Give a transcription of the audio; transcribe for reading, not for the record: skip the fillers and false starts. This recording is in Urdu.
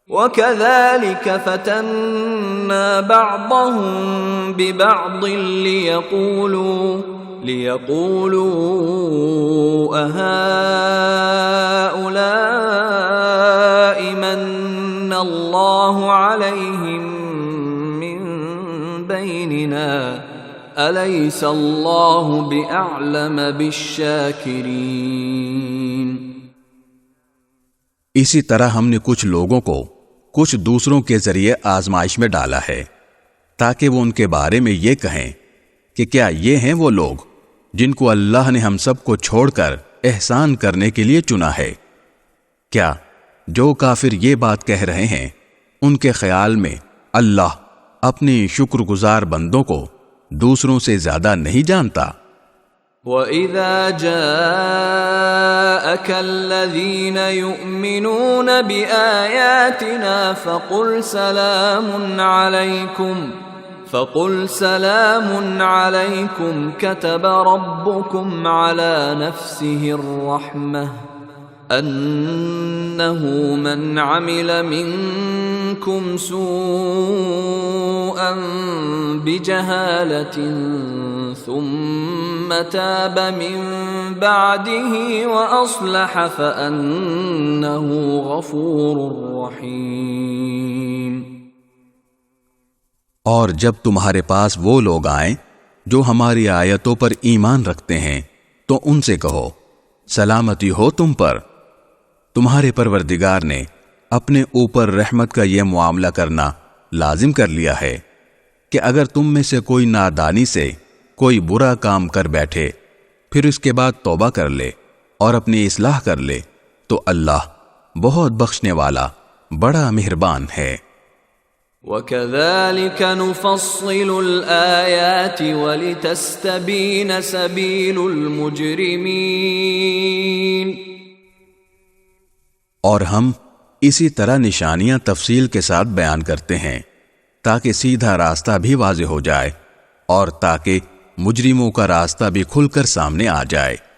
وَكَذَلِكَ فَتَنَّا بَعْضَهُمْ بِبَعْضٍ لِيَقُولُوا أَهَٰؤُلَاءِ مَنَّ اللَّهُ عَلَيْهِمْ مِن بَيْنِنَا أَلَيْسَ اللَّهُ بِأَعْلَمَ بِالشَّاكِرِينَ۔ اسی طرح ہم نے کچھ لوگوں کو کچھ دوسروں کے ذریعے آزمائش میں ڈالا ہے تاکہ وہ ان کے بارے میں یہ کہیں کہ کیا یہ ہیں وہ لوگ جن کو اللہ نے ہم سب کو چھوڑ کر احسان کرنے کے لیے چنا ہے؟ کیا جو کافر یہ بات کہہ رہے ہیں ان کے خیال میں اللہ اپنے شکر گزار بندوں کو دوسروں سے زیادہ نہیں جانتا؟ وَإِذَا جَاءَكَ الَّذِينَ يُؤْمِنُونَ بِآيَاتِنَا فَقُلْ سَلَامٌ عَلَيْكُمْ كَتَبَ رَبُّكُمْ عَلَى نَفْسِهِ الرَّحْمَةَ أَنَّهُ مَنْ عَمِلَ مِنْكُمْ سُوءًا بِجَهَالَةٍ ثُمَّ تَابَ مِنْ بَعْدِهِ وَأَصْلَحَ فَأَنَّهُ غَفُورٌ رَحِيمٌ۔ اور جب تمہارے پاس وہ لوگ آئیں جو ہماری آیتوں پر ایمان رکھتے ہیں تو ان سے کہو سلامتی ہو تم پر، تمہارے پروردگار نے اپنے اوپر رحمت کا یہ معاملہ کرنا لازم کر لیا ہے کہ اگر تم میں سے کوئی نادانی سے کوئی برا کام کر بیٹھے پھر اس کے بعد توبہ کر لے اور اپنی اصلاح کر لے تو اللہ بہت بخشنے والا بڑا مہربان ہے۔ وَكَذَلِكَ نُفَصِّلُ الْآيَاتِ وَلِتَسْتَبِينَ سَبِيلُ الْمُجْرِمِينَ۔ اور ہم اسی طرح نشانیاں تفصیل کے ساتھ بیان کرتے ہیں تاکہ سیدھا راستہ بھی واضح ہو جائے اور تاکہ مجرموں کا راستہ بھی کھل کر سامنے آ جائے۔